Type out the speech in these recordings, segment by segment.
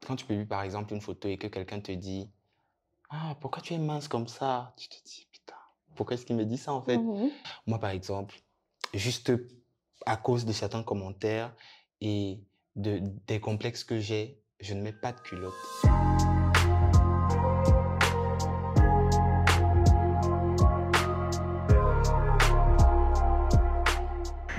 quand tu publies par exemple une photo et que quelqu'un te dit: «Ah, pourquoi tu es mince comme ça?» Tu te dis: «Putain, pourquoi est-ce qu'il me dit ça en fait?» Mhm. Moi par exemple, juste à cause de certains commentaires et des complexes que j'ai, je ne mets pas de culotte.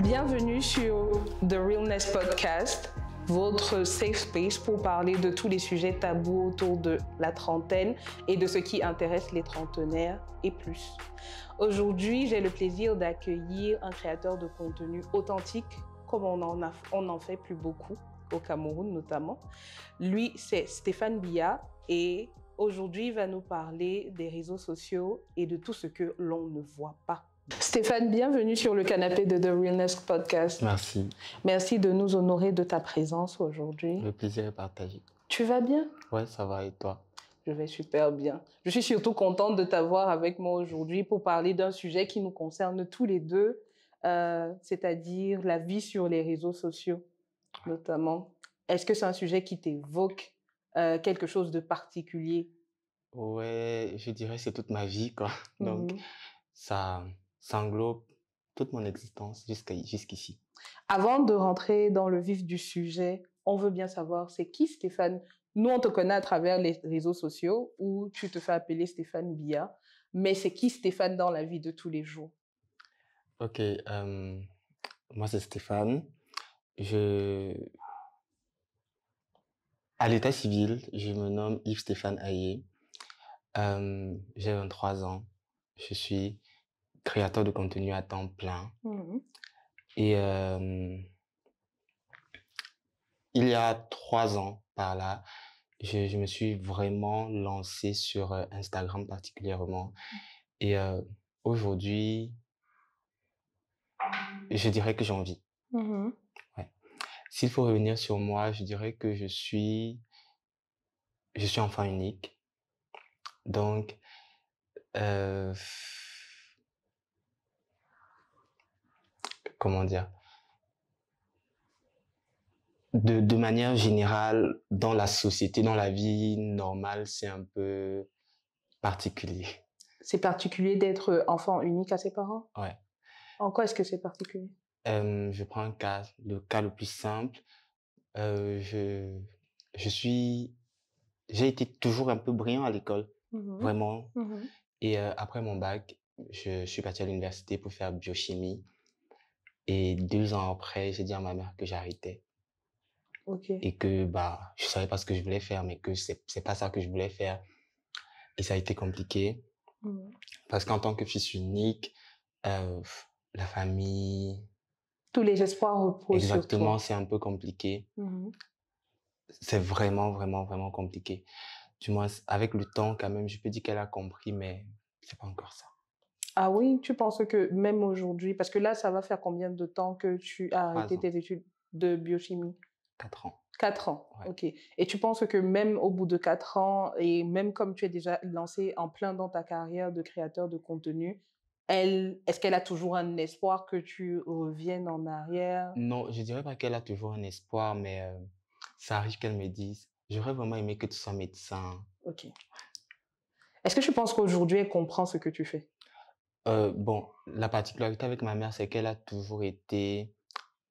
Bienvenue sur The Realness Podcast, votre safe space pour parler de tous les sujets tabous autour de la trentaine et de ce qui intéresse les trentenaires et plus. Aujourd'hui, j'ai le plaisir d'accueillir un créateur de contenu authentique, comme on en fait plus beaucoup, au Cameroun notamment. Lui, c'est Stéphane Biya et aujourd'hui, il va nous parler des réseaux sociaux et de tout ce que l'on ne voit pas. Stéphane, bienvenue sur le canapé de The Realness Podcast. Merci, Merci de nous honorer de ta présence aujourd'hui. le plaisir est partagé. Tu vas bien? Ouais, ça va et toi? Je vais super bien. Je suis surtout contente de t'avoir avec moi aujourd'hui pour parler d'un sujet qui nous concerne tous les deux, c'est-à-dire la vie sur les réseaux sociaux, notamment. Est-ce que c'est un sujet qui t'évoque quelque chose de particulier? Ouais, je dirais c'est toute ma vie, quoi. Donc, Mhm. ça, ça englobe toute mon existence jusqu'ici. Avant de rentrer dans le vif du sujet, on veut bien savoir c'est qui Stéphane. Nous, on te connaît à travers les réseaux sociaux où tu te fais appeler Stéphane Biya, mais c'est qui Stéphane dans la vie de tous les jours? Ok, moi c'est Stéphane. Je, à l'état civil, je me nomme Yves Stéphane Aye. J'ai 23 ans. Je suis créateur de contenu à temps plein. Mhm. Et il y a 3 ans par là, je me suis vraiment lancé sur Instagram particulièrement. Et aujourd'hui, je dirais que j'en vis. Mhm. Ouais. S'il faut revenir sur moi, je dirais que je suis enfant unique. Donc, euh, comment dire? De manière générale, dans la société, dans la vie normale, c'est un peu particulier. C'est particulier d'être enfant unique à ses parents? Ouais. En quoi est-ce que c'est particulier? Je prends le cas le plus simple. Euh, je, je suis, j'ai été toujours un peu brillant à l'école, Mhm. vraiment. Mhm. Et après mon bac, je suis parti à l'université pour faire biochimie. Et 2 ans après, j'ai dit à ma mère que j'arrêtais Ok. et que bah je savais pas ce que je voulais faire, mais que c'est pas ça que je voulais faire. Et ça a été compliqué Mhm. parce qu'en tant que fils unique, euh, la famille, Tous les espoirs reposent sur exactement, toi. c'est un peu compliqué. Mhm. C'est vraiment, vraiment, vraiment compliqué. Du moins, avec le temps, quand même, je peux dire qu'elle a compris, mais c'est pas encore ça. Ah oui, tu penses que même aujourd'hui, parce que là, ça va faire combien de temps que tu as arrêté 3 ans, tes études de biochimie? 4 ans. 4 ans, Ouais. ok. Et tu penses que même au bout de 4 ans, et même comme tu es déjà lancé en plein dans ta carrière de créateur de contenu, est-ce qu'elle a toujours un espoir que tu reviennes en arrière? Non, je dirais pas qu'elle a toujours un espoir, mais ça arrive qu'elle me dise, j'aurais vraiment aimé que tu sois médecin. Ok. Est-ce que tu penses qu'aujourd'hui, elle comprend ce que tu fais? Bon, la particularité avec ma mère, c'est qu'elle a toujours été,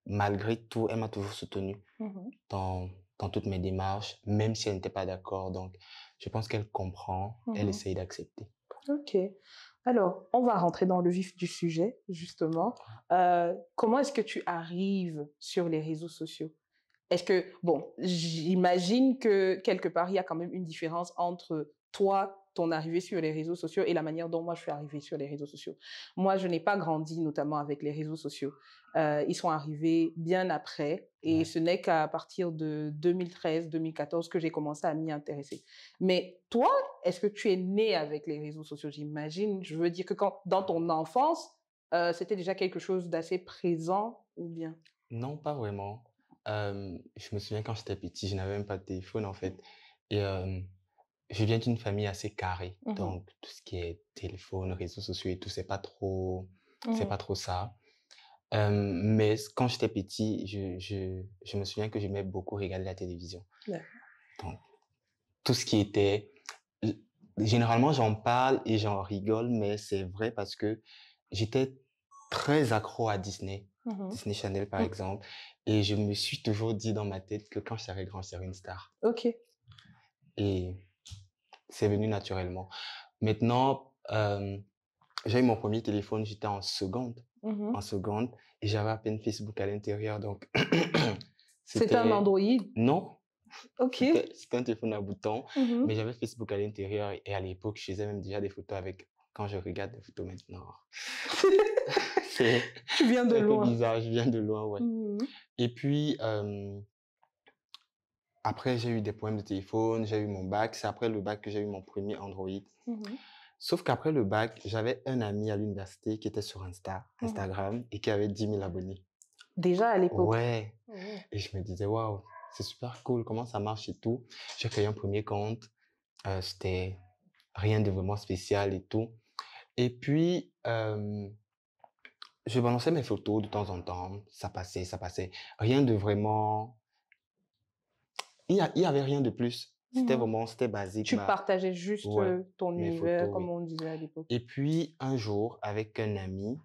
malgré tout, elle m'a toujours soutenu Mhm. dans, dans toutes mes démarches, même si elle n'était pas d'accord. Donc, je pense qu'elle comprend, elle Mhm. essaye d'accepter. Ok. Alors, on va rentrer dans le vif du sujet, justement. Comment est-ce que tu arrives sur les réseaux sociaux? Est-ce que, bon, j'imagine que quelque part, il y a quand même une différence entre toi, ton arrivée sur les réseaux sociaux et la manière dont moi je suis arrivée sur les réseaux sociaux. Moi, je n'ai pas grandi notamment avec les réseaux sociaux. Ils sont arrivés bien après et Ouais. ce n'est qu'à partir de 2013-2014 que j'ai commencé à m'y intéresser. Mais toi, est-ce que tu es né avec les réseaux sociaux? J'imagine. Je veux dire que quand, dans ton enfance, c'était déjà quelque chose d'assez présent ou bien? Non, pas vraiment. Je me souviens quand j'étais petit, je n'avais même pas de téléphone en fait. Et je viens d'une famille assez carrée. Mhm. Donc, tout ce qui est téléphone, réseaux sociaux et tout, c'est pas Mhm. trop ça. Mais quand j'étais petit, je me souviens que j'aimais beaucoup regarder la télévision. D'accord. Donc, tout ce qui était... Généralement, j'en parle et j'en rigole, mais c'est vrai parce que j'étais très accro à Disney. Mhm. Disney Channel, par exemple. Et je me suis toujours dit dans ma tête que quand je serai grand, je serai une star. Ok. Et c'est venu naturellement. Maintenant, j'ai eu mon premier téléphone, j'étais en seconde. Mhm. En seconde, et j'avais à peine Facebook à l'intérieur, donc C'était un c'était... Android. Non, Ok. c'était un téléphone à bouton, Mhm. mais j'avais Facebook à l'intérieur, et à l'époque, je faisais même déjà des photos avec... Quand je regarde des photos maintenant, c'est Tu viens de c'est un peu loin. bizarre, je viens de loin, ouais. Mhm. Et puis, après, j'ai eu des problèmes de téléphone, j'ai eu mon bac. C'est après le bac que j'ai eu mon premier Android. Mhm. Sauf qu'après le bac, j'avais un ami à l'université qui était sur Instagram, et qui avait 10 000 abonnés. Déjà à l'époque. Ouais. Mhm. Et je me disais, waouh, c'est super cool, comment ça marche et tout. J'ai créé un premier compte. C'était rien de vraiment spécial et tout. Et puis, je balançais mes photos de temps en temps. Ça passait, ça passait. Rien de vraiment... Il y avait rien de plus. C'était Mhm. vraiment, c'était basique. Tu partageais juste Ouais, ton mes univers, photos, comme oui. on disait à l'époque. Et puis, un jour, avec un ami,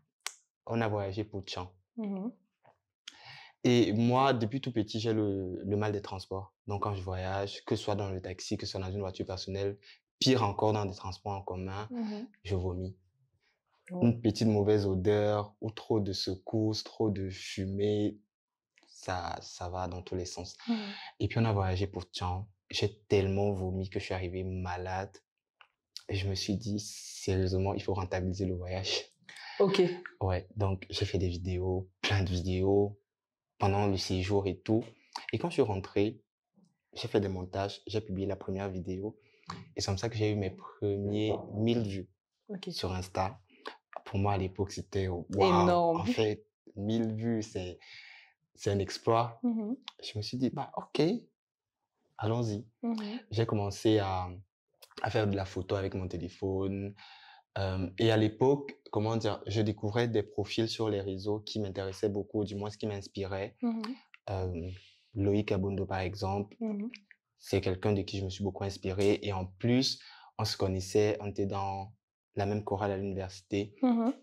on a voyagé pour Tchang. Mhm. Et moi, depuis tout petit, j'ai le mal des transports. Donc, quand je voyage, que ce soit dans le taxi, que ce soit dans une voiture personnelle, pire encore dans des transports en commun, Mhm. je vomis. Oh. Une petite mauvaise odeur ou trop de secousses, trop de fumée, ça va dans tous les sens. Mhm. Et puis, on a voyagé pour Tchang. J'ai tellement vomi que je suis arrivé malade. Et je me suis dit, sérieusement, il faut rentabiliser le voyage. Ok. Ouais, donc j'ai fait des vidéos, plein de vidéos pendant le séjour et tout. Et quand je suis rentré, j'ai fait des montages, j'ai publié la première vidéo. Et c'est comme ça que j'ai eu mes premiers 1000 vues Ok. sur Insta. Pour moi, à l'époque, c'était waouh. En Énorme. fait, 1000 vues, c'est un exploit. Mhm. Je me suis dit, bah, ok, allons-y. Mhm. J'ai commencé à faire de la photo avec mon téléphone. Et à l'époque, comment dire, je découvrais des profils sur les réseaux qui m'intéressaient beaucoup, du moins ce qui m'inspirait. Mhm. Loïc Abondo, par exemple, Mhm. c'est quelqu'un de qui je me suis beaucoup inspiré. Et en plus, on se connaissait, on était dans la même chorale à l'université. Mhm.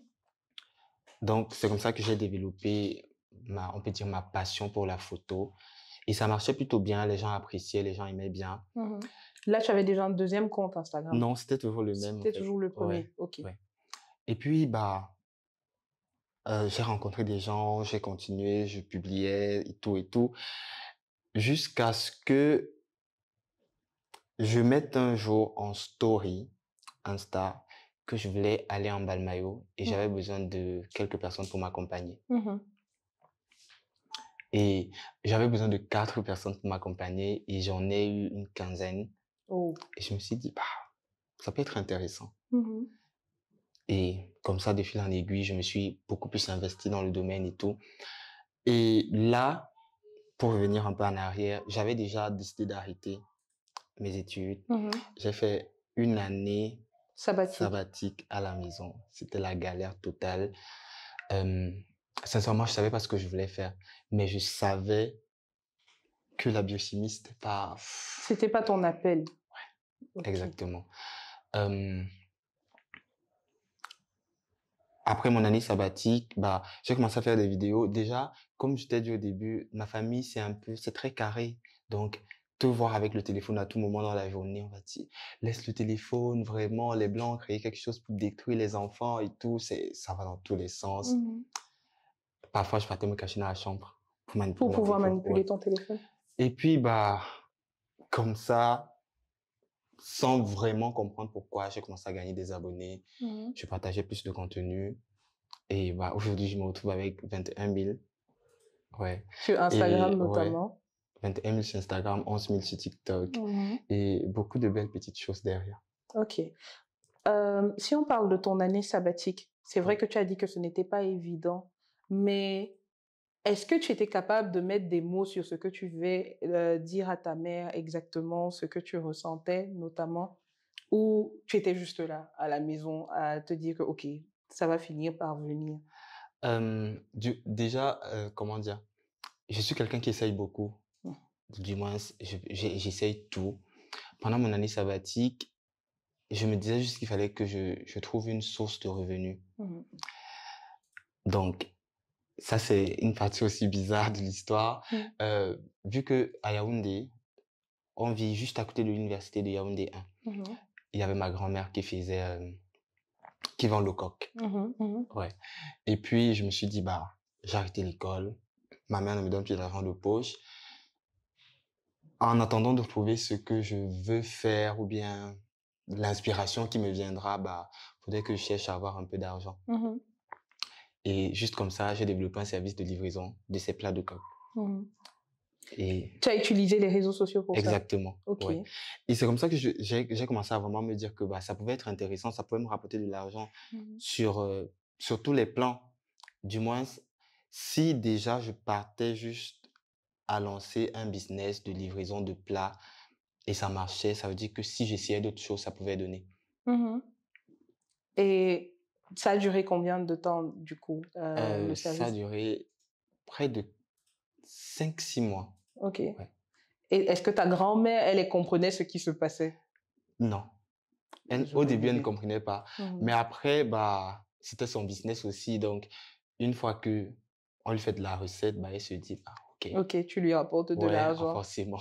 Donc, c'est comme ça que j'ai développé on peut dire, ma passion pour la photo. Et ça marchait plutôt bien, les gens appréciaient, les gens aimaient bien. Mhm. Là, tu avais déjà un deuxième compte Instagram. Non, c'était toujours le même, en C'était fait. toujours le premier. Ouais, Ok. ouais. Et puis, bah, j'ai rencontré des gens, j'ai continué, je publiais et tout, jusqu'à ce que je mette un jour en story Insta que je voulais aller en Balmayo et j'avais besoin de quelques personnes pour m'accompagner. Mhm. Et j'avais besoin de 4 personnes pour m'accompagner et j'en ai eu une quinzaine. Oh. Et je me suis dit, bah, ça peut être intéressant. Mhm. Et comme ça, de fil en aiguille, je me suis beaucoup plus investi dans le domaine et tout. Et là, pour revenir un peu en arrière, j'avais déjà décidé d'arrêter mes études. Mhm. J'ai fait une année Sabbatique. sabbatique à la maison. C'était la galère totale. Sincèrement, je savais pas ce que je voulais faire, mais je savais que la biochimie, c'était pas... C'était pas ton appel. Ok. Exactement. Après mon année sabbatique, bah, j'ai commencé à faire des vidéos. Déjà, comme je t'ai dit au début, ma famille, c'est très carré. Donc, te voir avec le téléphone à tout moment dans la journée, on va dire, laisse le téléphone, vraiment, les blancs ont créé quelque chose pour détruire les enfants et tout, ça va dans tous les sens. Mhm. Parfois, je partais me cacher dans la chambre pour manipuler Pour mon pouvoir téléphone. manipuler Ouais. ton téléphone. Et puis, bah, comme ça, sans vraiment comprendre pourquoi, j'ai commencé à gagner des abonnés. Mhm. Je partageais plus de contenu. Et bah, aujourd'hui, je me retrouve avec 21 000. Ouais. Sur Instagram Et ouais, notamment. 21 000 sur Instagram, 11 000 sur TikTok. Mhm. Et beaucoup de belles petites choses derrière. Ok. Si on parle de ton année sabbatique, c'est vrai que tu as dit que ce n'était pas évident, mais est-ce que tu étais capable de mettre des mots sur ce que tu devais dire à ta mère exactement, ce que tu ressentais notamment, ou tu étais juste là, à la maison, à te dire que, ok, ça va finir par venir? Déjà, comment dire? Je suis quelqu'un qui essaye beaucoup. du moins, j'essaye tout. Pendant mon année sabbatique, je me disais juste qu'il fallait que je trouve une source de revenus. Mhm. Donc, ça, c'est une partie aussi bizarre de l'histoire. Mhm. Vu qu'à Yaoundé, on vit juste à côté de l'université de Yaoundé 1. Mhm. Il y avait ma grand-mère qui vend le coq. Mhm. Mhm. Ouais. Et puis, je me suis dit, bah, j'ai arrêté l'école. Ma mère ne me donne plus d'argent de poche. En attendant de trouver ce que je veux faire ou bien l'inspiration qui me viendra, bah, faudrait que je cherche à avoir un peu d'argent. Mhm. Et juste comme ça, j'ai développé un service de livraison de ces plats de coq. Mhm. Et Tu as utilisé les réseaux sociaux pour ça? exactement, Ok. ouais. Et c'est comme ça que j'ai commencé à vraiment me dire que bah, ça pouvait être intéressant, ça pouvait me rapporter de l'argent Mhm. sur tous les plans. Du moins, si déjà je partais juste à lancer un business de livraison de plats et ça marchait, ça veut dire que si j'essayais d'autres choses, ça pouvait donner. Mhm. Et ça a duré combien de temps, du coup, le Ça a service? duré près de 5 6 mois. Ok. Ouais. Et est-ce que ta grand-mère, elle comprenait ce qui se passait? Non, Je au me début, elle ne disais. comprenait pas. Mhm. Mais après, bah, c'était son business aussi. Donc, une fois que on lui fait de la recette, bah, elle se dit, ah, ok, Ok, tu lui apportes de ouais, l'argent. forcément.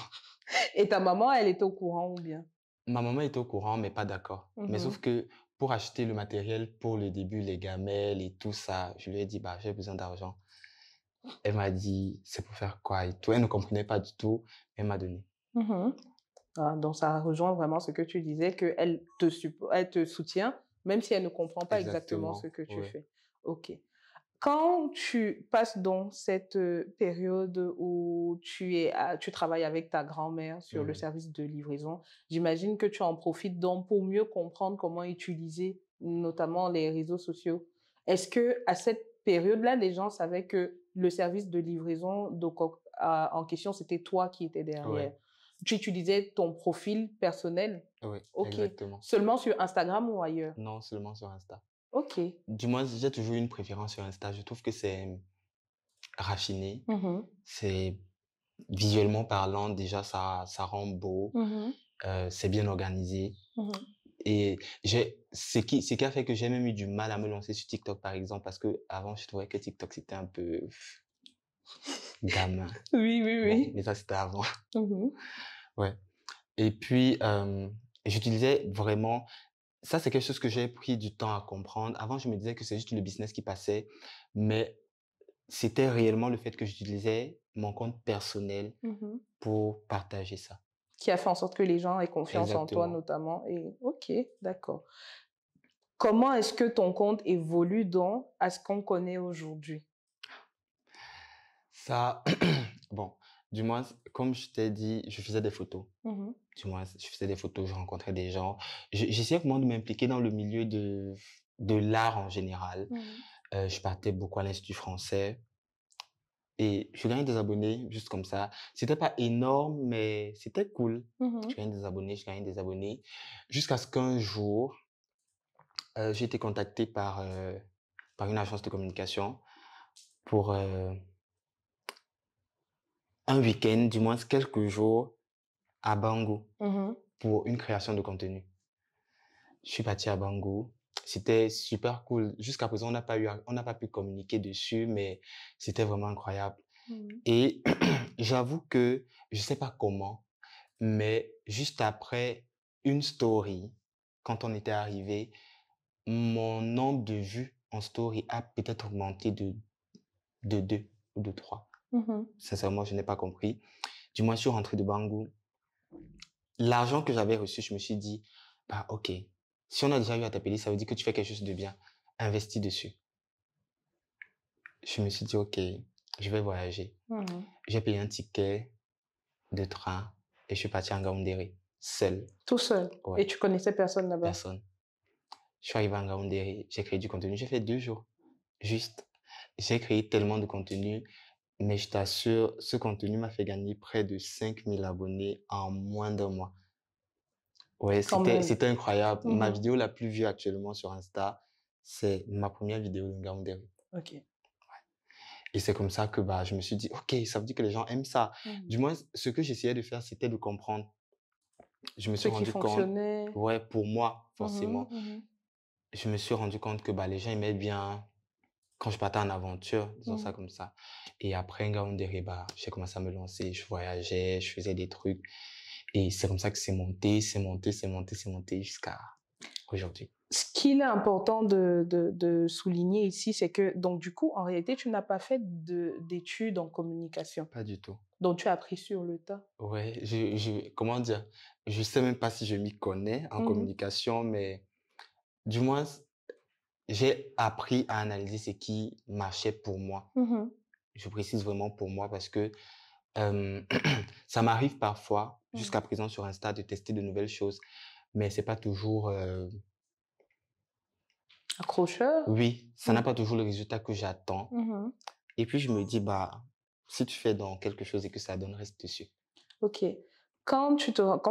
Et ta maman, elle était au courant ou bien? Ma maman était au courant, mais pas d'accord. Mais sauf Mhm. que pour acheter le matériel pour le début, les gamelles et tout ça, je lui ai dit, bah, j'ai besoin d'argent. Elle m'a dit, c'est pour faire quoi et tout. Elle ne comprenait pas du tout. Elle m'a donné. Mhm. Ah, donc ça rejoint vraiment ce que tu disais, elle te soutient, même si elle ne comprend pas exactement ce Exactement, que tu ouais. fais. Ok. Quand tu passes dans cette période où tu travailles avec ta grand-mère sur le Mhm. service de livraison, j'imagine que tu en profites donc pour mieux comprendre comment utiliser notamment les réseaux sociaux. Est-ce que à cette période-là, les gens savaient que le service de livraison en question, c'était toi qui étais derrière? Ouais, Tu utilisais ton profil personnel? ouais, Ok. exactement. Seulement sur Instagram ou ailleurs? Non, seulement sur Insta. Ok. Du moins, j'ai toujours eu une préférence sur Insta. Je trouve que c'est raffiné, Mhm. c'est visuellement parlant, déjà, ça rend beau, Mhm. c'est bien organisé. Mhm. Et ce qui a fait que j'ai même eu du mal à me lancer sur TikTok, par exemple, parce que avant je trouvais que TikTok, c'était un peu gamin. Oui, oui, Bon, oui. mais ça, c'était avant. Mhm. Ouais. Et puis, j'utilisais vraiment, ça, c'est quelque chose que j'ai pris du temps à comprendre. Avant, je me disais que c'est juste le business qui passait, mais c'était réellement le fait que j'utilisais mon compte personnel Mhm. pour partager ça. Qui a fait en sorte que les gens aient confiance en toi Exactement. notamment. Et ok, d'accord. Comment est-ce que ton compte évolue donc à ce qu'on connaît aujourd'hui? Ça, bon, du moins, comme je t'ai dit, je faisais des photos. Mhm. Du moins, je faisais des photos, je rencontrais des gens. J'essayais vraiment de m'impliquer dans le milieu de l'art en général. Mhm. Je partais beaucoup à l'Institut français et je gagnais des abonnés juste comme ça. C'était pas énorme, mais c'était cool. Je Mhm. gagnais des abonnés, je gagnais des abonnés. Jusqu'à ce qu'un jour, j'ai été contacté par une agence de communication pour un week-end, du moins quelques jours, à Bangou Mhm. pour une création de contenu. Je suis parti à Bangou. C'était super cool. Jusqu'à présent, on n'a pas pu communiquer dessus, mais c'était vraiment incroyable. Mhm. Et j'avoue que je sais pas comment, mais juste après une story, quand on était arrivé, mon nombre de vues en story a peut-être augmenté de 2 ou de 3. Mhm. Sincèrement, je n'ai pas compris. Du moins, je suis rentré de Bangou. L'argent que j'avais reçu, je me suis dit, bah, ok, si on a déjà eu à t'appeler, ça veut dire que tu fais quelque chose de bien. Investis dessus. Je me suis dit, ok, je vais voyager. Mhm. J'ai payé un ticket de train et je suis parti en Ngaoundéré, seul. Tout seul. Ouais, Et tu connaissais personne là-bas? personne. Je suis arrivé en Ngaoundéré, j'ai créé du contenu. J'ai fait 2 jours. Juste. J'ai créé tellement de contenu, mais je t'assure, ce contenu m'a fait gagner près de 5000 abonnés en moins d'un mois. Ouais, Quand même. c'était incroyable. Ma Mhm. vidéo la plus vue actuellement sur Insta, c'est ma première vidéo de Ngaoundéré. Ok. Et c'est comme ça que bah, je me suis dit, OK, ça veut dire que les gens aiment ça. Du moins, ce que j'essayais de faire, c'était de comprendre. Je me Ce suis qui rendu compte, fonctionnait. ouais, pour moi, Mhm, forcément, mhm, je me suis rendu compte que bah, les gens aimaient bien quand je partais en aventure, disons ça mhm. comme ça. Et après Ngaoundéré, bah, j'ai commencé à me lancer, je voyageais, je faisais des trucs. Et c'est comme ça que c'est monté, c'est monté, c'est monté, c'est monté jusqu'à aujourd'hui. Ce qu'il est important de souligner ici, c'est que, donc, du coup, en réalité, tu n'as pas fait d'études en communication. Pas du tout. Donc, tu as appris sur le tas. Ouais, comment dire, je sais même pas si je m'y connais en Mhm, communication, mais du moins, j'ai appris à analyser ce qui marchait pour moi. mhm, Je précise vraiment pour moi parce que euh, ça m'arrive parfois, mhm. jusqu'à présent sur Insta, de tester de nouvelles choses, mais c'est pas toujours, Accrocheur. oui, ça n'a Mhm, pas toujours le résultat que j'attends. mhm. Et puis je me dis, bah, si tu fais dans quelque chose et que ça donne, reste dessus. Ok. Quand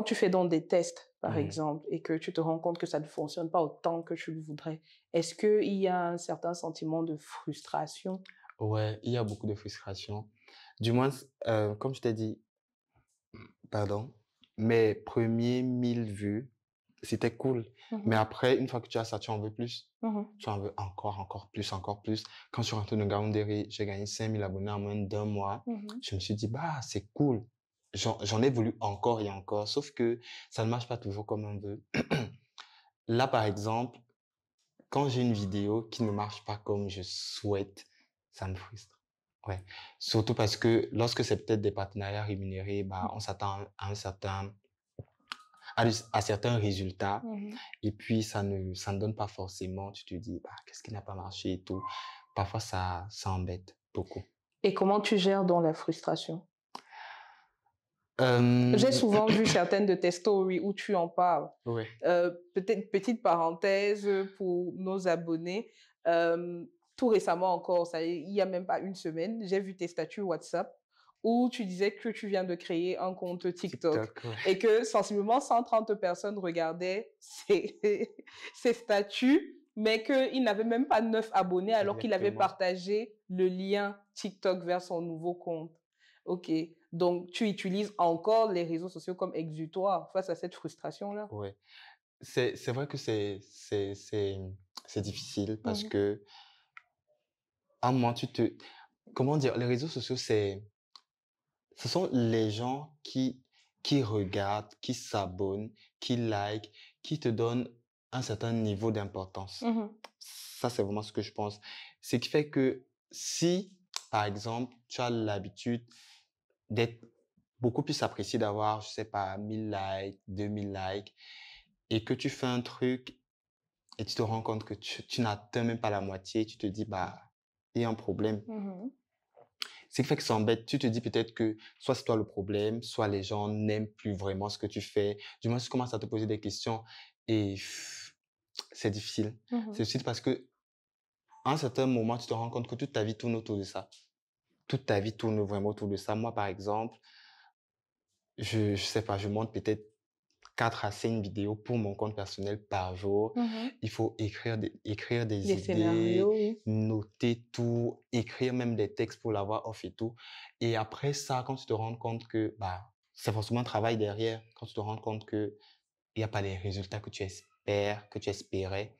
tu fais donc des tests, par Mhm. exemple, et que tu te rends compte que ça ne fonctionne pas autant que tu le voudrais, est-ce qu'il y a un certain sentiment de frustration? Ouais, il y a beaucoup de frustration. Du moins, comme je t'ai dit, pardon, mes premiers 1000 vues, c'était cool. Mais Mhm, après, une fois que tu as ça, tu en veux plus. mhm, Tu en veux encore, encore plus, encore plus. Quand je suis rentré dans Ngaoundéré, j'ai gagné 5000 abonnés en moins d'un mois. mhm, Je me suis dit, bah, c'est cool. J'en ai voulu encore et encore, sauf que ça ne marche pas toujours comme on veut. Là, par exemple, quand j'ai une vidéo qui ne marche pas comme je souhaite, ça me frustre. Ouais. Surtout parce que lorsque c'est peut-être des partenariats rémunérés, bah, on s'attend à à certains résultats mhm. et puis ça ne donne pas forcément. Tu te dis, bah, qu'est-ce qui n'a pas marché et tout. Parfois, ça embête beaucoup. Et comment tu gères dans la frustration? J'ai Euh, souvent vu certaines de tes stories où tu en parles. ouais. Peut-être petite parenthèse pour nos abonnés. Euh, Tout récemment encore, il y a même pas une semaine, j'ai vu tes statuts WhatsApp où tu disais que tu viens de créer un compte TikTok TikTok, ouais. et que sensiblement 130 personnes regardaient ces statuts, mais qu'il n'avait même pas 9 abonnés alors qu'il avait Exactement. partagé le lien TikTok vers son nouveau compte. Ok, donc tu utilises encore les réseaux sociaux comme exutoire face à cette frustration-là. Ouais. C'est vrai que c'est difficile parce Mhm, que à un moment, comment dire, les réseaux sociaux, ce sont les gens qui regardent, qui s'abonnent, qui likent, qui te donnent un certain niveau d'importance. mhm, Ça, c'est vraiment ce que je pense. Ce qui fait que si, par exemple, tu as l'habitude d'être beaucoup plus apprécié, d'avoir, je sais pas, 1000 likes, 2000 likes, et que tu fais un truc et tu te rends compte que tu n'atteins même pas la moitié, tu te dis, bah, il y a un problème. mhm. Ce qui fait que ça embête. Tu te dis peut-être que soit c'est toi le problème, soit les gens n'aiment plus vraiment ce que tu fais. Du moins, tu commences à te poser des questions et c'est difficile. C'est Mhm. difficile parce que à un certain moment, tu te rends compte que toute ta vie tourne autour de ça. Toute ta vie tourne vraiment autour de ça. Moi, par exemple, je sais pas, je monte peut-être 4 à 5 vidéos pour mon compte personnel par jour. Mhm. Il faut écrire Les des idées, scénarios, oui. noter tout, écrire même des textes pour la voix off et tout. Et après ça, quand tu te rends compte que bah, c'est forcément un travail derrière, quand tu te rends compte que il n'y a pas les résultats que tu espères, que tu espérais,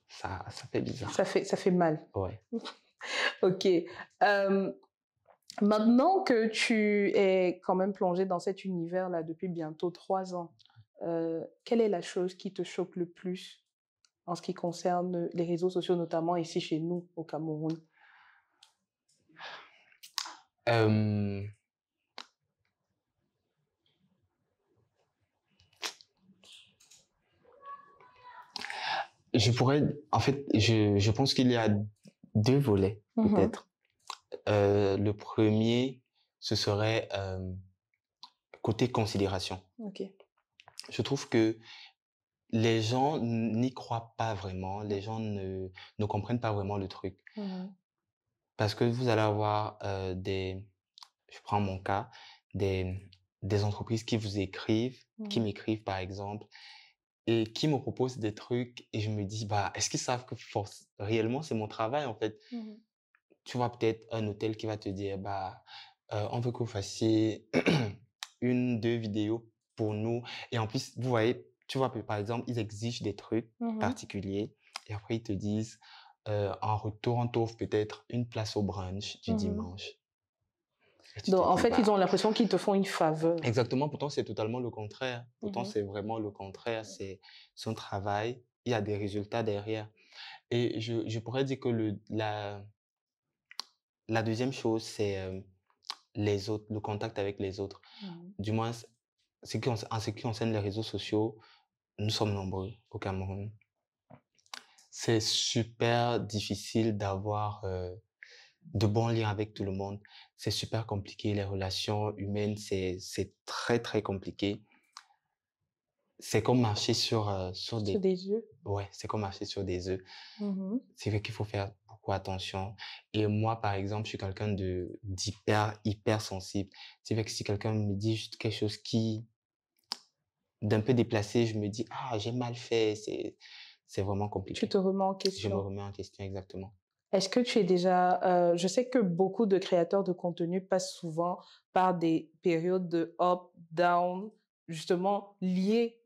ça fait bizarre. Ça fait mal. Ouais. Ok. Euh, Maintenant que tu es quand même plongé dans cet univers-là depuis bientôt 3 ans, quelle est la chose qui te choque le plus en ce qui concerne les réseaux sociaux, notamment ici chez nous au Cameroun? Euh, en fait, je pense qu'il y a deux volets, Mhm. peut-être. Le premier, ce serait côté considération. Ok. Je trouve que les gens n'y croient pas vraiment, les gens ne comprennent pas vraiment le truc. Mhm. Parce que vous allez avoir je prends mon cas, des, des entreprises qui vous écrivent, qui Mhm. m'écrivent par exemple, et qui me proposent des trucs, et je me dis, bah, est-ce qu'ils savent que réellement c'est mon travail en fait? Mhm. tu vois peut-être un hôtel qui va te dire, bah, on veut que vous fassiez une, deux vidéos pour nous. Et en plus, vous voyez, tu vois, par exemple, ils exigent des trucs Mhm. particuliers et après, ils te disent, en retour, on t'offre peut-être une place au brunch du Mhm. dimanche. Et tu te Donc, en dis, fait, ils bah, ont l'impression qu'ils te font une faveur. exactement, pourtant, c'est totalement le contraire. Pourtant, Mhm. c'est vraiment le contraire. C'est son travail. Il y a des résultats derrière. Et je pourrais dire que la deuxième chose, c'est les autres, le contact avec les autres. Mhm. Du moins, en ce qui concerne les réseaux sociaux, nous sommes nombreux au Cameroun. C'est super difficile d'avoir de bons liens avec tout le monde. C'est super compliqué. Les relations humaines, c'est très, très compliqué. C'est comme marcher sur Sur des... des yeux. Ouais, c'est comme marcher sur des œufs. Mhm. C'est vrai qu'il faut faire beaucoup attention. Et moi, par exemple, je suis quelqu'un hyper sensible. C'est vrai que si quelqu'un me dit juste quelque chose d'un peu déplacé, je me dis, ah, j'ai mal fait. C'est vraiment Tu compliqué. te remets en Je me question. remets en question exactement. Est-ce que tu es déjà... je sais que beaucoup de créateurs de contenu passent souvent par des périodes de up, down, justement liées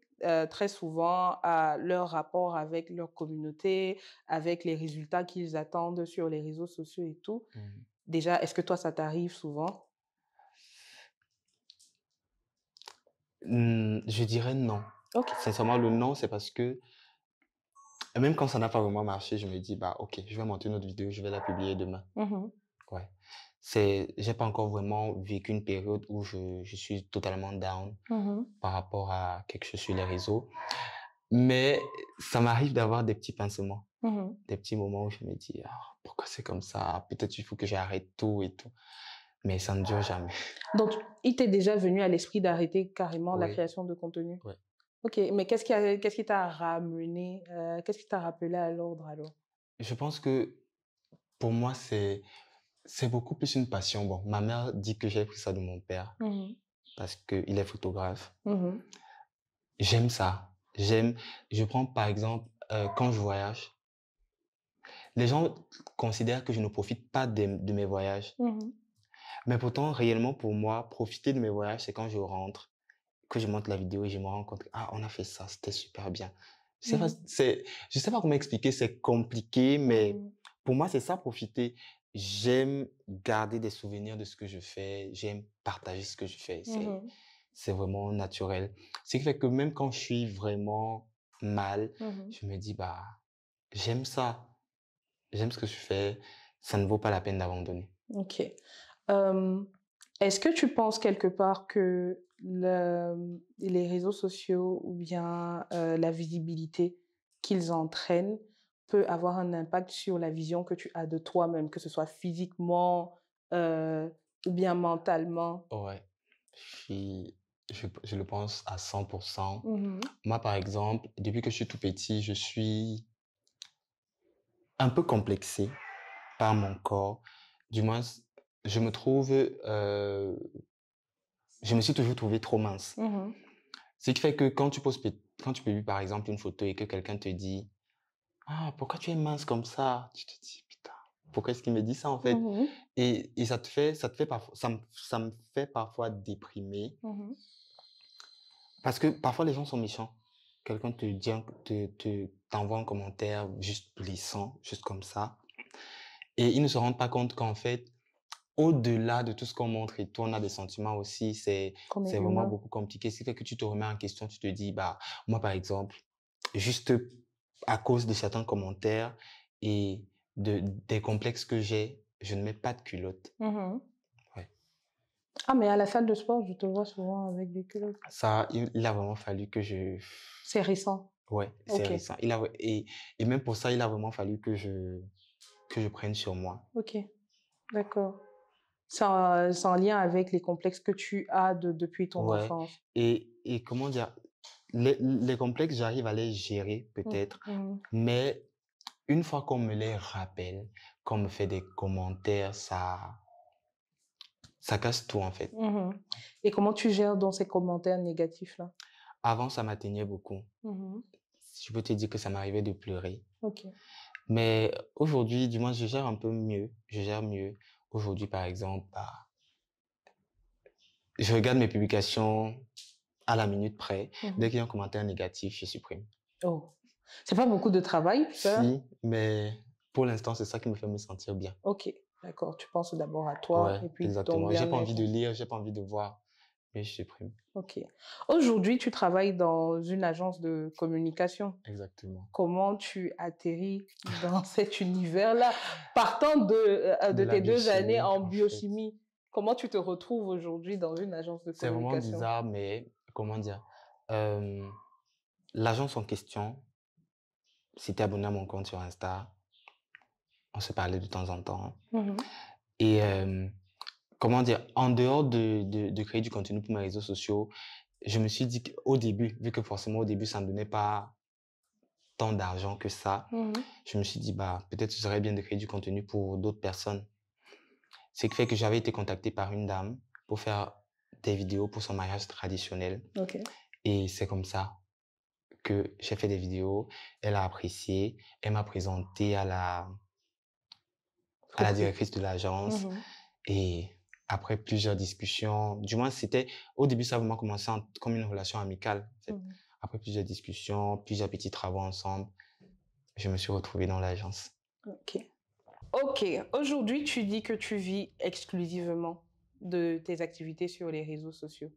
très souvent à leur rapport avec leur communauté, avec les résultats qu'ils attendent sur les réseaux sociaux et tout. Mhm. Déjà, est-ce que toi, ça t'arrive souvent? Je dirais non. Ok. Sincèrement, le non, c'est parce que même quand ça n'a pas vraiment marché, je me dis, bah, ok, je vais monter une autre vidéo, je vais la publier demain. Mhm. Ouais. J'ai pas encore vraiment vécu une période où je suis totalement down Mhm. par rapport à quelque chose sur les réseaux. Mais ça m'arrive d'avoir des petits pincements, Mhm. des petits moments où je me dis, ah, pourquoi c'est comme ça? Peut-être il faut que j'arrête tout et tout. Mais ça ne dure jamais. Donc, il t'est déjà venu à l'esprit d'arrêter carrément la Oui, création de contenu? oui. Ok, mais qu'est-ce qui t'a ramené, qu'est-ce qui t'a rappelé à l'ordre alors? Je pense que pour moi, c'est beaucoup plus une passion. Bon, ma mère dit que j'ai pris ça de mon père Mhm. parce qu'il est photographe. Mhm. J'aime ça. Je prends par exemple, quand je voyage, les gens considèrent que je ne profite pas de mes voyages. Mhm. Mais pourtant, réellement, pour moi, profiter de mes voyages, c'est quand je rentre, que je monte la vidéo et je me rends compte, ah, on a fait ça, c'était super bien. Mhm. Je sais pas comment expliquer, c'est compliqué, mais Mhm. pour moi, c'est ça, profiter. J'aime garder des souvenirs de ce que je fais, j'aime partager ce que je fais. Mhm. C'est vraiment naturel. Ce qui fait que même quand je suis vraiment mal, Mhm. je me dis, bah, j'aime ça, j'aime ce que je fais, ça ne vaut pas la peine d'abandonner. Ok. Euh, Est-ce que tu penses quelque part que les réseaux sociaux ou bien la visibilité qu'ils entraînent peut avoir un impact sur la vision que tu as de toi-même, que ce soit physiquement euh, ou bien mentalement? Ouais, je suis, je le pense à 100%. Mhm. Moi, par exemple, depuis que je suis tout petit, je suis un peu complexé par mon corps. Du moins, je me trouve, je me suis toujours trouvé trop mince. Mhm. Ce qui fait que quand tu publies par exemple une photo et que quelqu'un te dit, ah, pourquoi tu es mince comme ça? Tu te dis, putain, pourquoi est-ce qu'il me dit ça en fait? Mhm. Et ça te fait parfois, ça me fait parfois déprimer Mhm. parce que parfois les gens sont méchants. Quelqu'un t'envoie un commentaire juste blessant, juste comme ça. Et ils ne se rendent pas compte qu'en fait, au-delà de tout ce qu'on montre et tout, on a des sentiments aussi. Qu'on est C'est vraiment humain. beaucoup compliqué. Ce qui fait que tu te remets en question, tu te dis, bah, moi, par exemple, juste à cause de certains commentaires et des complexes que j'ai, je ne mets pas de culotte. Mhm. Ouais. Ah, mais à la salle de sport, je te vois souvent avec des culottes. Ça, il a vraiment fallu que C'est récent. ouais, c'est Ok, récent. Et même pour ça, il a vraiment fallu que je prenne sur moi. ok, d'accord. C'est en lien avec les complexes que tu as depuis ton Ouais. enfance. Et comment dire, les complexes, j'arrive à les gérer Mhm. peut-être, Mhm. mais une fois qu'on me les rappelle, qu'on me fait des commentaires, ça casse tout en fait. Mhm. Et comment tu gères dans ces commentaires négatifs-là? Avant, ça m'atteignait beaucoup. Mhm. Je peux te dire que ça m'arrivait de pleurer. Ok. Mais aujourd'hui, du moins, je gère un peu mieux. Je gère mieux. Aujourd'hui, par exemple, bah, je regarde mes publications à la minute près. Dès Mhm. qu'il y a un commentaire négatif, je supprime. Oh. C'est pas beaucoup de travail, ça? Si, mais pour l'instant, c'est ça qui me fait me sentir bien. Ok, d'accord. Tu penses d'abord à toi Ouais, et puis ton exactement. J'ai pas envie bien-être. de lire, j'ai pas envie de voir, mais je supprime. Ok. Aujourd'hui, tu travailles dans une agence de communication. Exactement. Comment tu atterris dans cet univers-là? Partant De de la tes 2 années biochimie, en en fait. biochimie, comment tu te retrouves aujourd'hui dans une agence de C'est vraiment communication? bizarre, mais comment dire? Euh, L'agence en question, si t'es abonné à mon compte sur Insta, on se parlait de temps en temps. Mhm. Et comment dire? En dehors de créer du contenu pour mes réseaux sociaux, je me suis dit qu'au début, vu que forcément au début, ça ne me donnait pas tant d'argent que ça, Mhm. je me suis dit, bah, peut-être ce serait bien de créer du contenu pour d'autres personnes. Ce qui fait que j'avais été contacté par une dame pour faire des vidéos pour son mariage traditionnel. Ok. Et c'est comme ça que j'ai fait des vidéos. Elle a apprécié. Elle m'a présenté à la Ok. directrice de l'agence. Mhm. Et après plusieurs discussions, du moins c'était, au début ça a vraiment commencé comme une relation amicale. En fait. Mhm. Après plusieurs discussions, plusieurs petits travaux ensemble, je me suis retrouvé dans l'agence. Ok. Ok. Aujourd'hui, tu dis que tu vis exclusivement de tes activités sur les réseaux sociaux.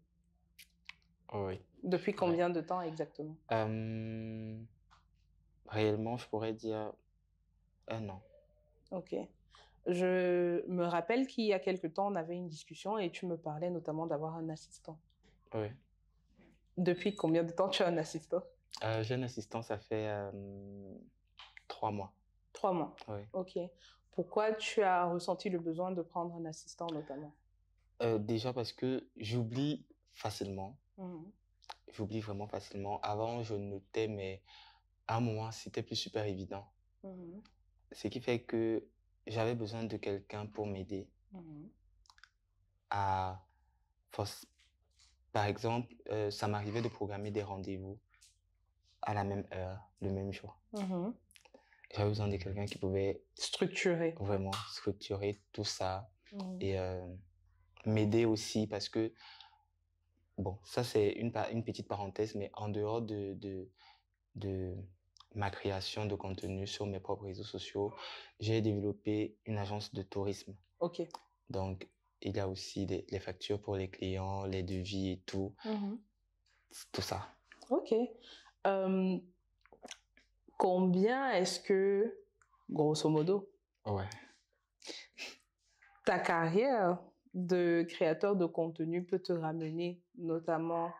Oui. Depuis Ouais. combien de temps exactement? Réellement, je pourrais dire un an. Ok. Je me rappelle qu'il y a quelque temps, on avait une discussion et tu me parlais notamment d'avoir un assistant. Oui. Depuis combien de temps tu as un assistant? J'ai un assistant, ça fait 3 mois. 3 mois. Oui. Ok. Pourquoi tu as ressenti le besoin de prendre un assistant notamment? Déjà parce que j'oublie facilement. Mhm. J'oublie vraiment facilement. Avant, je notais, mais à un moment, c'était plus super évident. Mhm. Ce qui fait que j'avais besoin de quelqu'un pour m'aider Mhm. à... force- Par exemple, ça m'arrivait de programmer des rendez-vous à la même heure, le même jour. Mhm. J'avais besoin de quelqu'un qui pouvait Structuré. vraiment structurer tout ça Mhm. et m'aider aussi parce que, bon, ça c'est une petite parenthèse, mais en dehors de ma création de contenu sur mes propres réseaux sociaux, j'ai développé une agence de tourisme. Ok. Donc, il y a aussi les factures pour les clients, les devis et tout, Mhm. tout ça. Ok. Euh, Combien est-ce que, grosso modo, Ouais. ta carrière de créateur de contenu peut te ramener, notamment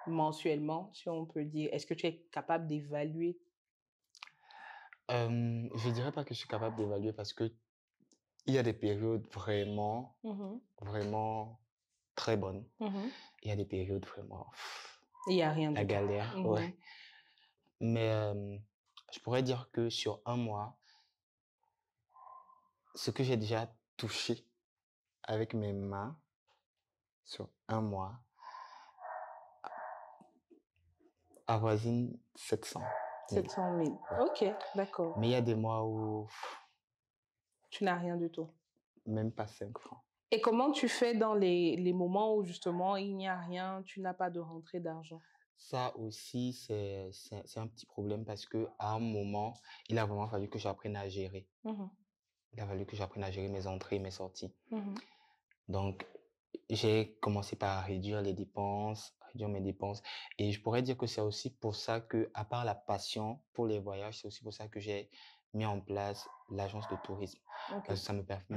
mensuellement, si on peut dire? Est-ce que tu es capable d'évaluer? Je dirais pas que je suis capable d'évaluer parce que il y a des périodes vraiment, Mhm. vraiment très bonnes. Mhm. Il y a des périodes vraiment Il n'y a rien la du tout. galère, Mhm. ouais. Mais je pourrais dire que sur un mois, ce que j'ai déjà touché avec mes mains sur un mois avoisine 700 000. 700 000. Ouais. Ok, d'accord. Mais il y a des mois où Tu n'as rien du tout. même pas 5 francs. Et comment tu fais dans les moments où justement il n'y a rien, tu n'as pas de rentrée d'argent? Ça aussi, c'est un petit problème parce que à un moment, il a vraiment fallu que j'apprenne à gérer. Mhm. Il a fallu que j'apprenne à gérer mes entrées et mes sorties. Mhm. Donc, j'ai commencé par réduire les dépenses, réduire mes dépenses. Et je pourrais dire que c'est aussi pour ça que, à part la passion pour les voyages, c'est aussi pour ça que j'ai mis en place l'agence de tourisme. Ok. Parce que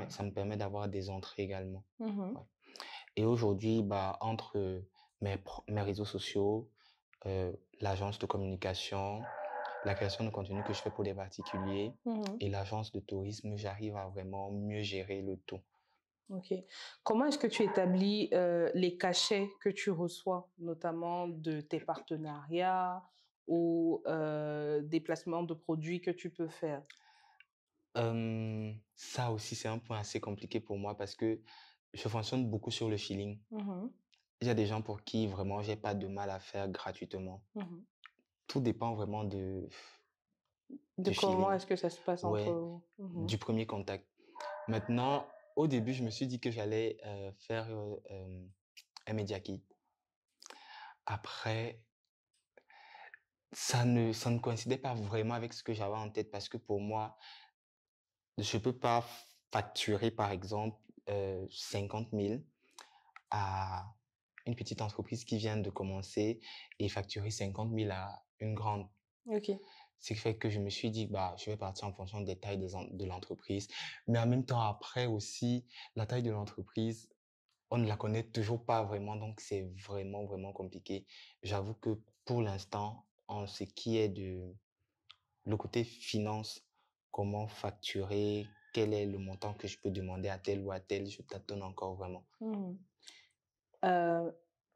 ça me permet d'avoir des entrées également. Mhm. Ouais. Et aujourd'hui, bah, entre mes réseaux sociaux, l'agence de communication, la création de contenu que je fais pour les particuliers Mhm. et l'agence de tourisme, j'arrive à vraiment mieux gérer le tout. Ok. Comment est-ce que tu établis les cachets que tu reçois, notamment de tes partenariats ou des placements de produits que tu peux faire? Ça aussi, c'est un point assez compliqué pour moi parce que je fonctionne beaucoup sur le feeling. Mhm. Il y a des gens pour qui vraiment j'ai pas de mal à faire gratuitement. Mhm. Tout dépend vraiment De du comment feeling, est-ce que ça se passe entre ouais, vous? du premier contact. Maintenant, au début, je me suis dit que j'allais faire un media kit. Après, ça ne coïncidait pas vraiment avec ce que j'avais en tête parce que pour moi, je ne peux pas facturer, par exemple, 50 000 à une petite entreprise qui vient de commencer et facturer 50 000 à une grande. OK. Ce qui fait que je me suis dit, bah, je vais partir en fonction des tailles de l'entreprise. Mais en même temps, après aussi, la taille de l'entreprise, on ne la connaît toujours pas vraiment, donc c'est vraiment, vraiment compliqué. J'avoue que pour l'instant, en ce qui est de le côté finance, comment facturer, quel est le montant que je peux demander à tel ou à tel, je tâtonne encore vraiment. Mmh. Heu,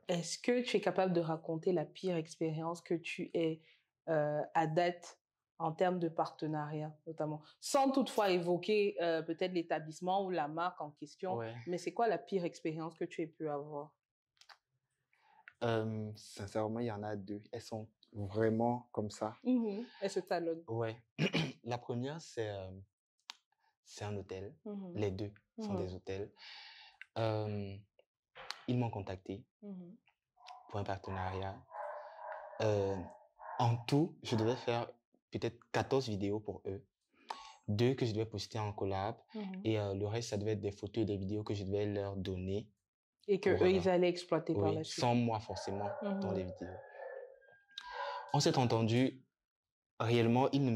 Est-ce que tu es capable de raconter la pire expérience que tu aies, à date en termes de partenariat, notamment? Sans toutefois évoquer, peut-être l'établissement ou la marque en question, Ouais. mais c'est quoi la pire expérience que tu aies pu avoir? Sincèrement, il y en a deux. Elles sont vraiment comme ça. Mmh. Elle se talonne. Ouais. La première, c'est un hôtel. Mmh. Les deux sont Mmh. des hôtels. Euh, Ils m'ont contacté Mmh. pour un partenariat. Euh, En tout, je devais faire peut-être 14 vidéos pour eux. Deux que je devais poster en collab. Mmh. Et le reste, ça devait être des photos et des vidéos que je devais leur donner Et pour, qu'eux, ils allaient exploiter par oui, la suite. sans moi forcément dans Mmh. les vidéos. On s'est entendu, réellement, ils ne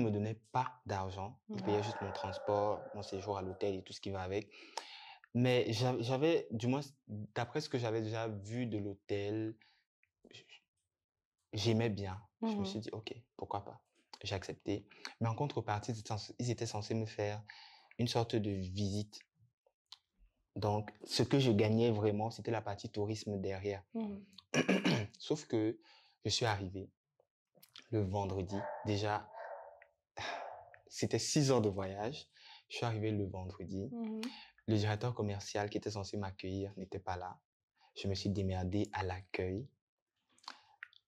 me donnaient pas d'argent. Ils Mmh. payaient juste mon transport, mon séjour à l'hôtel et tout ce qui va avec. Mais du moins, d'après ce que j'avais déjà vu de l'hôtel, j'aimais bien. Je me suis Mmh. dit, OK, pourquoi pas. J'ai accepté. Mais en contrepartie, ils étaient censés me faire une sorte de visite. Donc, ce que je gagnais vraiment, c'était la partie tourisme derrière. Mmh. Sauf que je suis arrivé le vendredi. Déjà, c'était 6 heures de voyage. Je suis arrivé le vendredi. Mmh. Le directeur commercial qui était censé m'accueillir n'était pas là. Je me suis démerdé à l'accueil.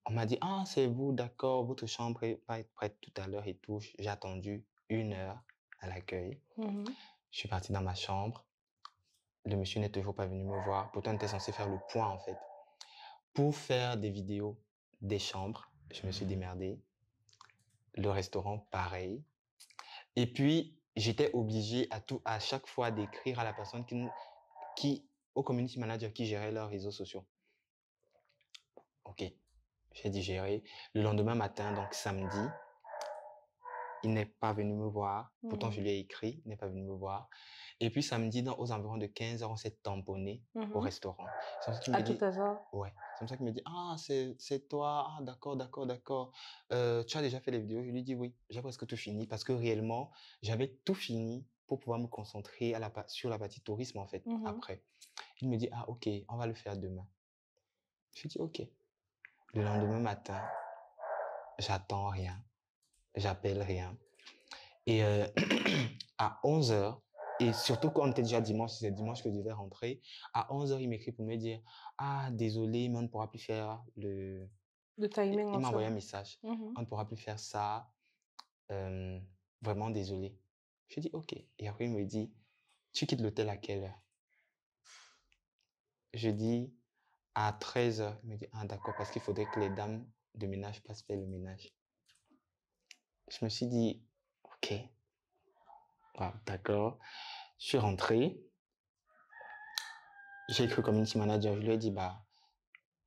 On m'a dit, ah, c'est vous, d'accord, votre chambre va être prête tout à l'heure et tout. J'ai attendu 1 heure à l'accueil. Mmh. Je suis parti dans ma chambre. Le monsieur n'est toujours pas venu me voir. Pourtant, on était censé faire le point, en fait. Pour faire des vidéos des chambres, je me suis démerdé. Le restaurant, pareil. Et puis, j'étais obligé à chaque fois d'écrire à la personne au community manager qui gérait leurs réseaux sociaux. OK, j'ai dit gérer. Le lendemain matin, donc samedi, il n'est pas venu me voir. Pourtant, je Mmh. lui ai écrit, il n'est pas venu me voir. Et puis samedi, aux environs de 15 heures, on s'est tamponné au Mmh. restaurant. C'est comme ça qu'il À me tout dit, hasard? ouais. C'est comme ça qu'il me dit, ah, c'est toi, ah, d'accord, d'accord, d'accord. Tu as déjà fait les vidéos? Je lui dis oui, j'ai presque tout fini parce que réellement, j'avais tout fini pour pouvoir me concentrer sur la partie tourisme, en fait, Mmh. après. Il me dit, ah, ok, on va le faire demain. Je dis, ok. Le lendemain matin, j'attends rien, j'appelle rien. Et à 11 heures, et surtout quand on était déjà dimanche, c'est dimanche que je devais rentrer, à 11 heures, il m'écrit pour me dire, ah, désolé, mais on ne pourra plus faire le... Le timing Il m'a envoyé un ensemble. message, Mmh. on ne pourra plus faire ça, euh, vraiment désolé. Je dis, ok. Et après, il me dit, tu quittes l'hôtel à quelle heure? Je dis, à 13 heures. Il me dit, ah, d'accord, parce qu'il faudrait que les dames de ménage passent faire le ménage. Je me suis dit, ok, ah, d'accord. Je suis rentré. J'ai écrit au community manager. Je lui ai dit, bah,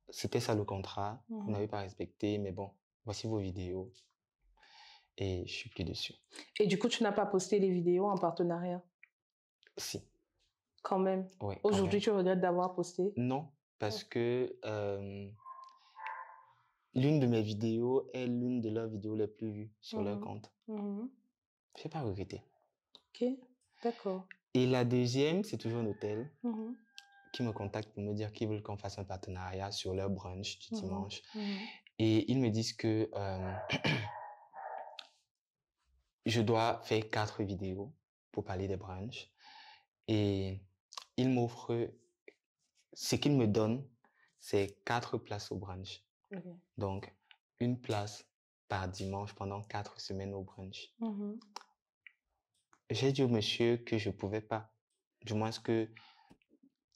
c'était ça le contrat. Vous Mmh. n'avez pas respecté, mais bon, voici vos vidéos. Et je suis plus dessus. Et du coup, tu n'as pas posté les vidéos en partenariat? Si, Quand même. ouais, quand Aujourd'hui, même. tu regrettes d'avoir posté? Non, Ouais. parce que l'une de mes vidéos est l'une de leurs vidéos les plus vues sur leur Mmh. compte. Mmh. Je n'ai pas regretté. OK, d'accord. Et la deuxième, c'est toujours un hôtel Mmh. qui me contacte pour me dire qu'ils veulent qu'on fasse un partenariat sur leur brunch du Mmh. dimanche. Mmh. Et ils me disent que je dois faire 4 vidéos pour parler des brunchs. Et ils m'offrent, ce qu'ils me donnent, c'est 4 places au brunch. OK. Donc, une place par dimanche pendant 4 semaines au brunch. Mhm. J'ai dit au monsieur que je pouvais pas. Du moins que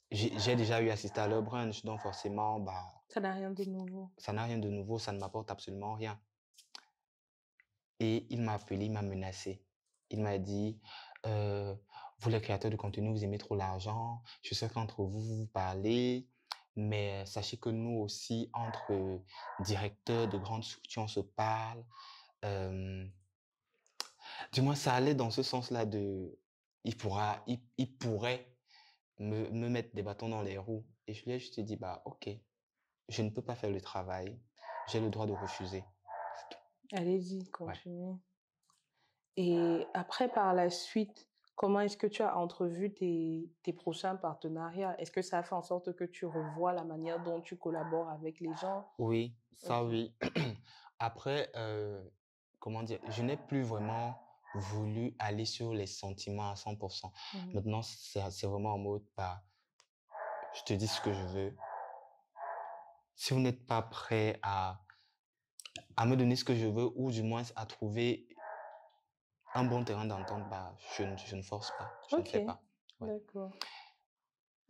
j'ai déjà eu assisté à leur brunch, donc forcément, bah, Ça n'a rien de nouveau. ça n'a rien de nouveau, ça ne m'apporte absolument rien. Et il m'a appelé, il m'a menacé. Il m'a dit, euh, vous les créateurs de contenu, vous aimez trop l'argent. Je sais qu'entre vous, vous parlez, mais sachez que nous aussi, entre directeurs de grandes structures, on se parle. Euh, du moins, ça allait dans ce sens-là de, il pourrait me mettre des bâtons dans les roues. Et je lui ai juste dit, bah, ok, je ne peux pas faire le travail, j'ai le droit de refuser. C'est tout. Allez-y, Ouais. continuez. Et après, par la suite, comment est-ce que tu as entrevu tes prochains partenariats? Est-ce que ça a fait en sorte que tu revois la manière dont tu collabores avec les gens? Oui, ça Ok. oui. Après, comment dire, je n'ai plus vraiment voulu aller sur les sentiments à 100%. Mhm. Maintenant, c'est vraiment en mode, bah, je te dis ce que je veux. Si vous n'êtes pas prêt à me donner ce que je veux, ou du moins à trouver un bon terrain d'entente, bah, je ne force pas, je ne Ok, fais pas. Ouais. d'accord.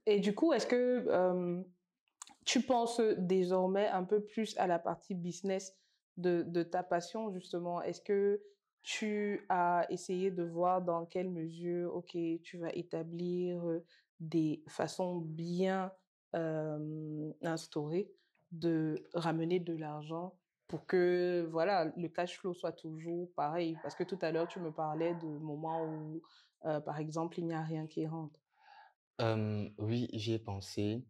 Et du coup, est-ce que tu penses désormais un peu plus à la partie business de ta passion, justement? Est-ce que tu as essayé de voir dans quelle mesure, OK, tu vas établir des façons bien instaurées de ramener de l'argent pour que, voilà, le cash flow soit toujours pareil? Parce que tout à l'heure, tu me parlais de moments où, par exemple, il n'y a rien qui rentre. Oui, j'y ai pensé.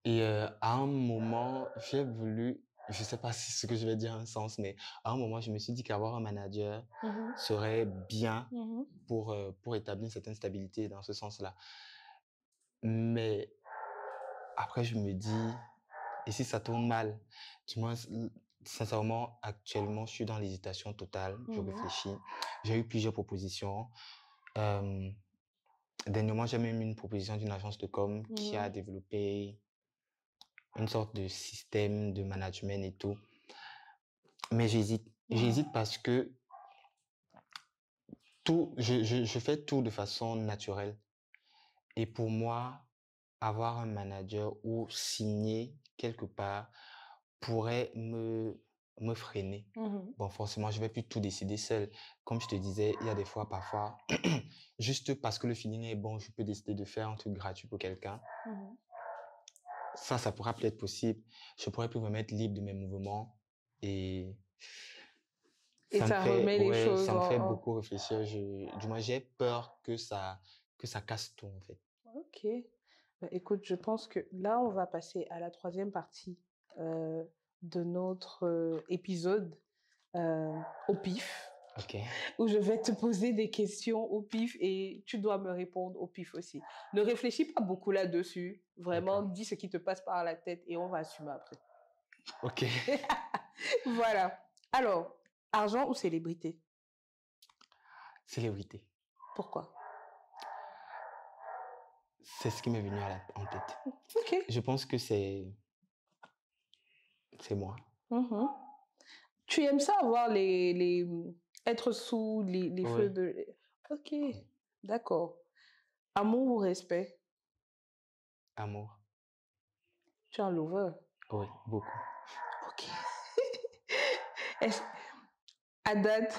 Et à un moment, j'ai voulu, je sais pas si ce que je vais dire a un sens, mais à un moment, je me suis dit qu'avoir un manager Mhm, serait bien mhm, pour établir une certaine stabilité dans ce sens-là. Mais après, je me dis, et si ça tourne mal? Du moins, sincèrement, actuellement, je suis dans l'hésitation totale. Je mhm, réfléchis. J'ai eu plusieurs propositions. Euh, Dernièrement, j'ai même eu une proposition d'une agence de com qui a mhm. développé une sorte de système de management et tout. Mais j'hésite. Mhm. J'hésite parce que je fais tout de façon naturelle. Et pour moi, avoir un manager ou signer quelque part pourrait me freiner. Mhm. Bon, forcément, je vais plus tout décider seul. Comme je te disais, il y a des fois, parfois, juste parce que le feeling est bon, je peux décider de faire un truc gratuit pour quelqu'un. Mhm. Ça pourra peut-être possible. Je pourrais plus me mettre libre de mes mouvements et Et ça me ça fait, remet les ouais, choses ça me fait en... beaucoup réfléchir. Du moins, j'ai peur que ça casse tout, en fait. Ok. Bah, écoute, je pense que là, on va passer à la troisième partie euh, de notre épisode euh, au pif, Ok, où je vais te poser des questions au pif et tu dois me répondre au pif aussi. Ne réfléchis pas beaucoup là-dessus. Vraiment, d'accord. dis ce qui te passe par la tête et on va assumer après. Ok. Voilà. Alors, argent ou célébrité? Célébrité. Pourquoi? C'est ce qui m'est venu en tête. Ok. Je pense que c'est moi. Mhm. Tu aimes ça avoir être sous les feux Oui, de... Ok, oui. d'accord. Amour ou respect? Amour. Tu es un lover. Oui, beaucoup. Ok. Est-ce- À date,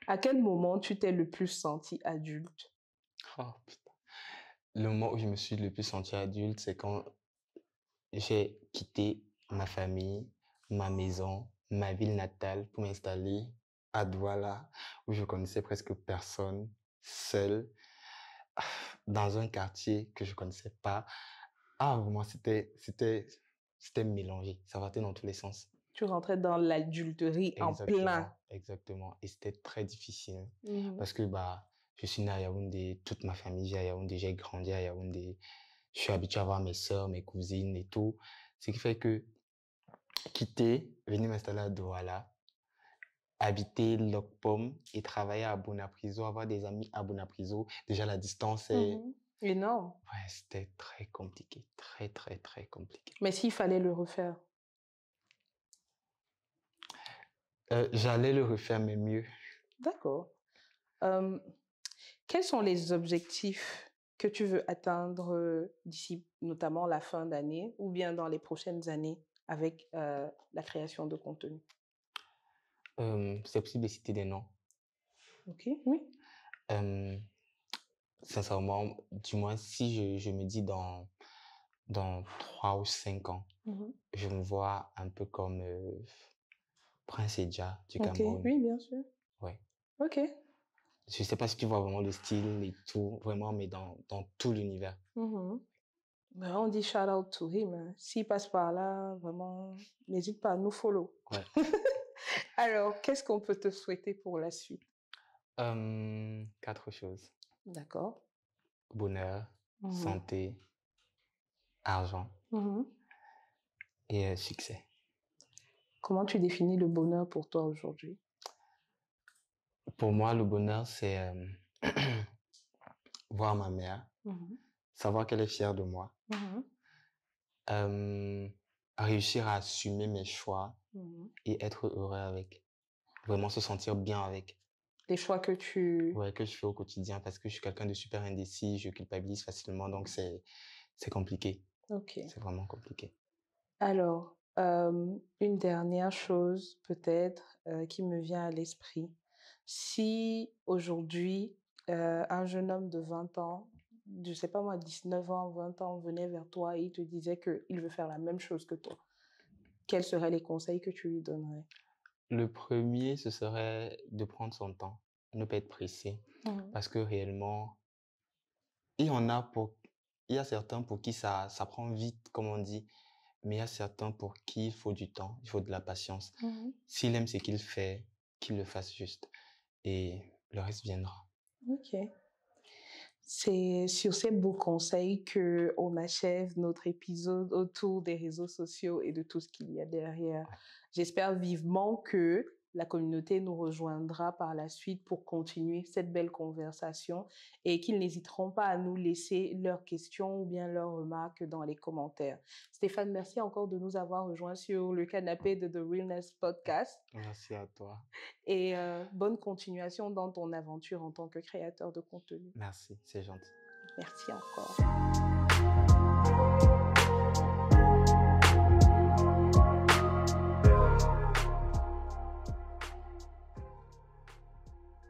à quel moment tu t'es le plus senti adulte? Oh, putain. Le moment où je me suis le plus senti adulte, c'est quand j'ai quitté ma famille, ma maison, ma ville natale pour m'installer à Douala, où je connaissais presque personne, seul, dans un quartier que je connaissais pas. Ah, vraiment, c'était mélangé. Ça partait dans tous les sens. Tu rentrais dans l'adulterie en plein. Exactement, exactement. Et c'était très difficile Mhm. parce que bah, je suis né à Yaoundé, toute ma famille vit à Yaoundé, j'ai grandi à Yaoundé. Je suis habitué à voir mes sœurs, mes cousines et tout. Ce qui fait que quitter, venir m'installer à Douala, habiter Locpom et travailler à Bonapriso, avoir des amis à Bonapriso, déjà la distance est... Mhm. Énorme. Ouais, c'était très compliqué, très, très, très compliqué. Mais s'il fallait le refaire. J'allais le refaire, mais mieux. D'accord. Euh, Quels sont les objectifs que tu veux atteindre d'ici notamment la fin d'année ou bien dans les prochaines années avec la création de contenu? C'est possible de citer des noms. Ok, oui. Euh, Sincèrement, du moins, si je me dis dans 3 ou 5 ans, Mhm. je me vois un peu comme Prince Edja du Ok, Cameroun. oui, bien sûr. Ouais. Ok. Je sais pas si tu vois vraiment le style et tout, vraiment, mais dans tout l'univers. Mhm. Ben, on dit shout out to him, hein. S'il passe par là, vraiment, n'hésite pas à nous follow. Ouais. Alors, qu'est-ce qu'on peut te souhaiter pour la suite? 4 choses. D'accord. Bonheur, Mhm. santé, argent Mhm. et succès. Comment tu définis le bonheur pour toi aujourd'hui? Pour moi, le bonheur, c'est voir ma mère, Mhm. savoir qu'elle est fière de moi, Mhm. euh, réussir à assumer mes choix Mhm. et être heureux avec. Vraiment se sentir bien avec. Les choix que tu... Ouais, que je fais au quotidien parce que je suis quelqu'un de super indécis, je culpabilise facilement, donc c'est compliqué. Ok. C'est vraiment compliqué. Alors, une dernière chose peut-être qui me vient à l'esprit. Si aujourd'hui, un jeune homme de 20 ans, je sais pas moi, 19 ans, 20 ans, venait vers toi et il te disait qu'il veut faire la même chose que toi, quels seraient les conseils que tu lui donnerais? Le premier, ce serait de prendre son temps, ne pas être pressé, Mhm. parce que réellement, il y en a pour, il y a certains pour qui ça prend vite, comme on dit, mais il y a certains pour qui il faut du temps, il faut de la patience. Mhm. S'il aime ce qu'il fait, qu'il le fasse juste, et le reste viendra. Ok. C'est sur ces beaux conseils que on achève notre épisode autour des réseaux sociaux et de tout ce qu'il y a derrière. J'espère vivement que la communauté nous rejoindra par la suite pour continuer cette belle conversation et qu'ils n'hésiteront pas à nous laisser leurs questions ou bien leurs remarques dans les commentaires. Stéphane, merci encore de nous avoir rejoints sur le canapé de The Realness Podcast Merci à toi. et bonne continuation dans ton aventure en tant que créateur de contenu. Merci, c'est gentil. Merci encore.